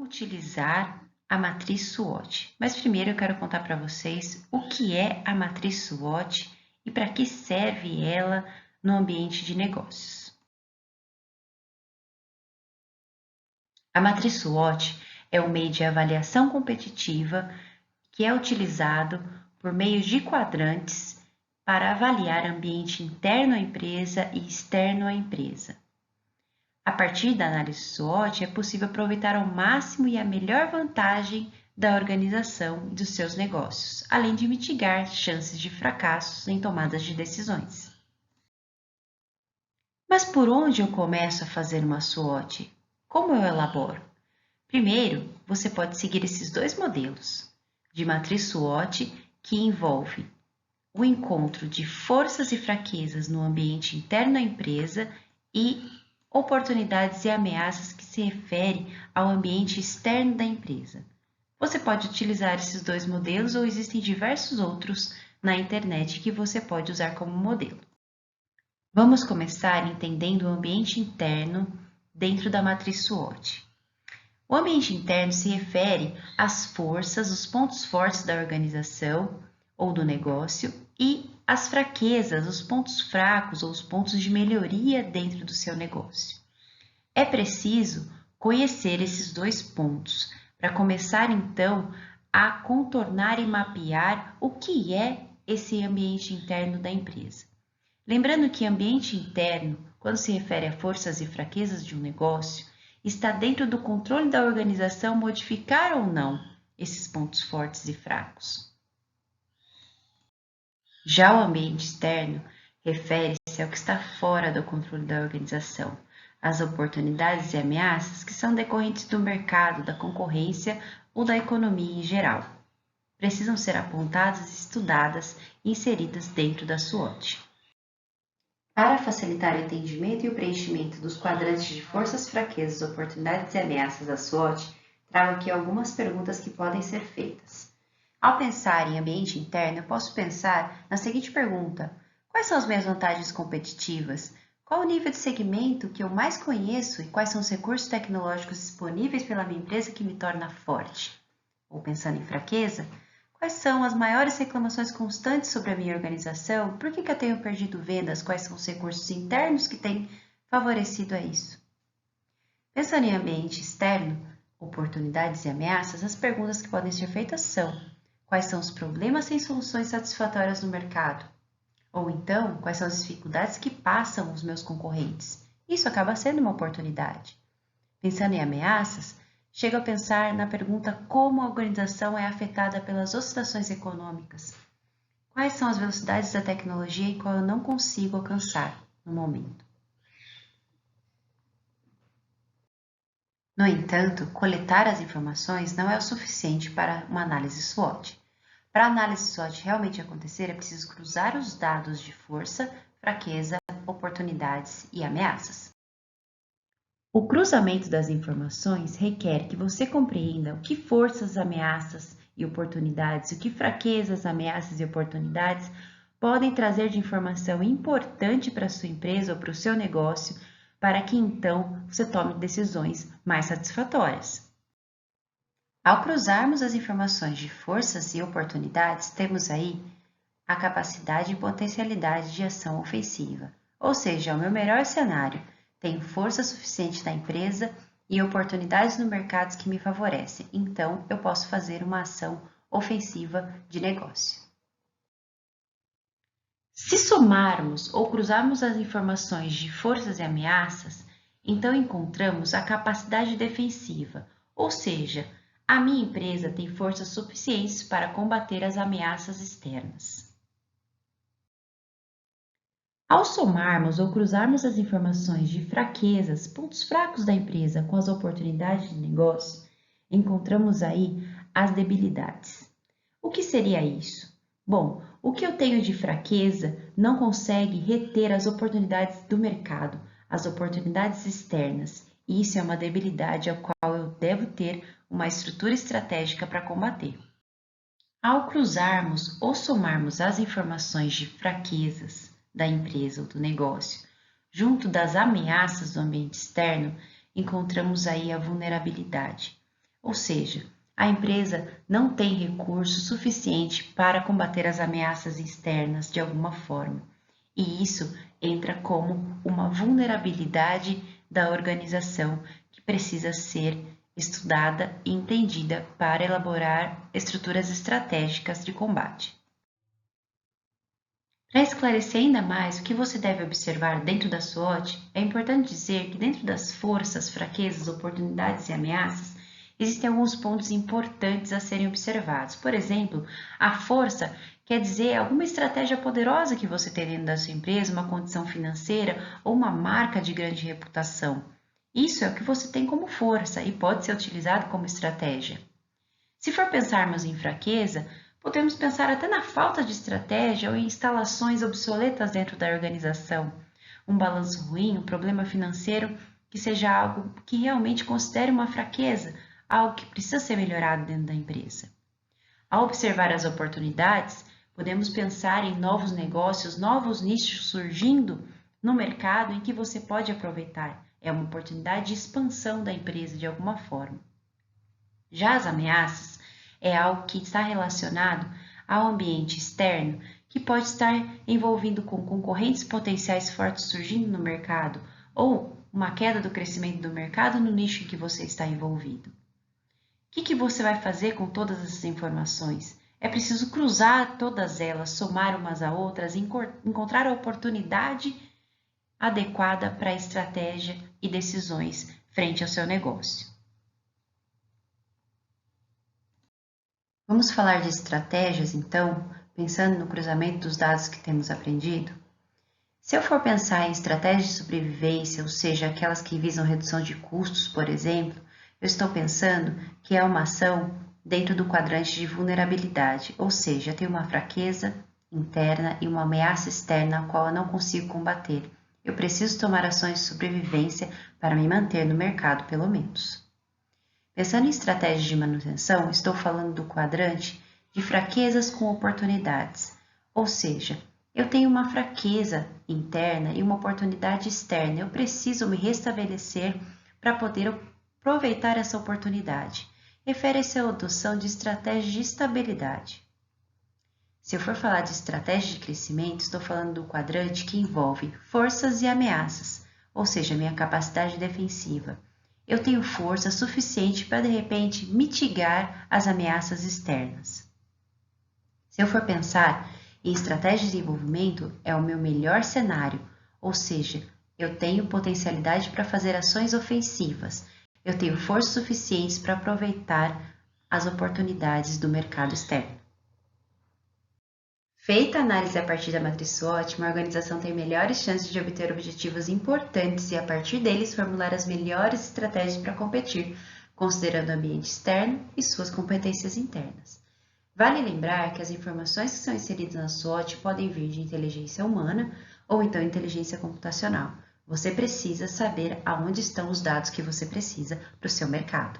utilizar a matriz SWOT. Mas primeiro eu quero contar para vocês o que é a matriz SWOT e para que serve ela no ambiente de negócios. A matriz SWOT é um meio de avaliação competitiva que é utilizado por meio de quadrantes para avaliar ambiente interno à empresa e externo à empresa. A partir da análise SWOT, é possível aproveitar ao máximo e a melhor vantagem da organização e dos seus negócios, além de mitigar chances de fracassos em tomadas de decisões. Mas por onde eu começo a fazer uma SWOT? Como eu elaboro? Primeiro, você pode seguir esses dois modelos de matriz SWOT, que envolve o encontro de forças e fraquezas no ambiente interno da empresa e oportunidades e ameaças que se refere ao ambiente externo da empresa. Você pode utilizar esses dois modelos ou existem diversos outros na internet que você pode usar como modelo. Vamos começar entendendo o ambiente interno dentro da matriz SWOT. O ambiente interno se refere às forças, os pontos fortes da organização ou do negócio e as fraquezas, os pontos fracos ou os pontos de melhoria dentro do seu negócio. É preciso conhecer esses dois pontos para começar então a contornar e mapear o que é esse ambiente interno da empresa. Lembrando que ambiente interno, quando se refere a forças e fraquezas de um negócio, está dentro do controle da organização modificar ou não esses pontos fortes e fracos. Já o ambiente externo refere-se ao que está fora do controle da organização, as oportunidades e ameaças que são decorrentes do mercado, da concorrência ou da economia em geral. Precisam ser apontadas, estudadas e inseridas dentro da SWOT. Para facilitar o entendimento e o preenchimento dos quadrantes de forças, fraquezas, oportunidades e ameaças da SWOT, trago aqui algumas perguntas que podem ser feitas. Ao pensar em ambiente interno, eu posso pensar na seguinte pergunta: quais são as minhas vantagens competitivas? Qual o nível de segmento que eu mais conheço e quais são os recursos tecnológicos disponíveis pela minha empresa que me torna forte? Ou pensando em fraqueza, quais são as maiores reclamações constantes sobre a minha organização? Por que eu tenho perdido vendas? Quais são os recursos internos que têm favorecido a isso? Pensando em ambiente externo, oportunidades e ameaças, as perguntas que podem ser feitas são: quais são os problemas sem soluções satisfatórias no mercado? Ou então, quais são as dificuldades que passam os meus concorrentes? Isso acaba sendo uma oportunidade. Pensando em ameaças, chego a pensar na pergunta como a organização é afetada pelas oscilações econômicas. Quais são as velocidades da tecnologia em qual eu não consigo alcançar no momento? No entanto, coletar as informações não é o suficiente para uma análise SWOT. Para a análise SWOT realmente acontecer, é preciso cruzar os dados de força, fraqueza, oportunidades e ameaças. O cruzamento das informações requer que você compreenda o que forças, ameaças e oportunidades, o que fraquezas, ameaças e oportunidades podem trazer de informação importante para a sua empresa ou para o seu negócio, para que então você tome decisões mais satisfatórias. Ao cruzarmos as informações de forças e oportunidades, temos aí a capacidade e potencialidade de ação ofensiva, ou seja, o meu melhor cenário, tenho força suficiente na empresa e oportunidades no mercado que me favorecem, então eu posso fazer uma ação ofensiva de negócio. Se somarmos ou cruzarmos as informações de forças e ameaças, então encontramos a capacidade defensiva, ou seja, a minha empresa tem forças suficientes para combater as ameaças externas. Ao somarmos ou cruzarmos as informações de fraquezas, pontos fracos da empresa com as oportunidades de negócio, encontramos aí as debilidades. O que seria isso? Bom, o que eu tenho de fraqueza não consegue reter as oportunidades do mercado, as oportunidades externas, e isso é uma debilidade a qual eu devo ter uma estrutura estratégica para combater. Ao cruzarmos ou somarmos as informações de fraquezas da empresa ou do negócio, junto das ameaças do ambiente externo, encontramos aí a vulnerabilidade. Ou seja, a empresa não tem recurso suficiente para combater as ameaças externas de alguma forma. E isso entra como uma vulnerabilidade da organização que precisa ser estudada e entendida para elaborar estruturas estratégicas de combate. Para esclarecer ainda mais o que você deve observar dentro da SWOT, é importante dizer que dentro das forças, fraquezas, oportunidades e ameaças, existem alguns pontos importantes a serem observados. Por exemplo, a força quer dizer alguma estratégia poderosa que você tem dentro da sua empresa, uma condição financeira ou uma marca de grande reputação. Isso é o que você tem como força e pode ser utilizado como estratégia. Se for pensarmos em fraqueza, podemos pensar até na falta de estratégia ou em instalações obsoletas dentro da organização, um balanço ruim, um problema financeiro que seja algo que realmente considere uma fraqueza, algo que precisa ser melhorado dentro da empresa. Ao observar as oportunidades, podemos pensar em novos negócios, novos nichos surgindo no mercado em que você pode aproveitar. É uma oportunidade de expansão da empresa de alguma forma. Já as ameaças é algo que está relacionado ao ambiente externo, que pode estar envolvido com concorrentes potenciais fortes surgindo no mercado ou uma queda do crescimento do mercado no nicho em que você está envolvido. O que você vai fazer com todas essas informações? É preciso cruzar todas elas, somar umas a outras, encontrar a oportunidade adequada para a estratégia e decisões frente ao seu negócio. Vamos falar de estratégias, então, pensando no cruzamento dos dados que temos aprendido? Se eu for pensar em estratégias de sobrevivência, ou seja, aquelas que visam redução de custos, por exemplo, eu estou pensando que é uma ação dentro do quadrante de vulnerabilidade, ou seja, tem uma fraqueza interna e uma ameaça externa a qual eu não consigo combater. Eu preciso tomar ações de sobrevivência para me manter no mercado, pelo menos. Pensando em estratégias de manutenção, estou falando do quadrante de fraquezas com oportunidades, ou seja, eu tenho uma fraqueza interna e uma oportunidade externa, eu preciso me restabelecer para poder aproveitar essa oportunidade. Refere-se à adoção de estratégias de estabilidade. Se eu for falar de estratégia de crescimento, estou falando do quadrante que envolve forças e ameaças, ou seja, minha capacidade defensiva. Eu tenho força suficiente para, de repente, mitigar as ameaças externas. Se eu for pensar em estratégia de desenvolvimento, é o meu melhor cenário, ou seja, eu tenho potencialidade para fazer ações ofensivas, eu tenho forças suficientes para aproveitar as oportunidades do mercado externo. Feita a análise a partir da matriz SWOT, uma organização tem melhores chances de obter objetivos importantes e, a partir deles, formular as melhores estratégias para competir, considerando o ambiente externo e suas competências internas. Vale lembrar que as informações que são inseridas na SWOT podem vir de inteligência humana ou então inteligência computacional. Você precisa saber aonde estão os dados que você precisa para o seu mercado.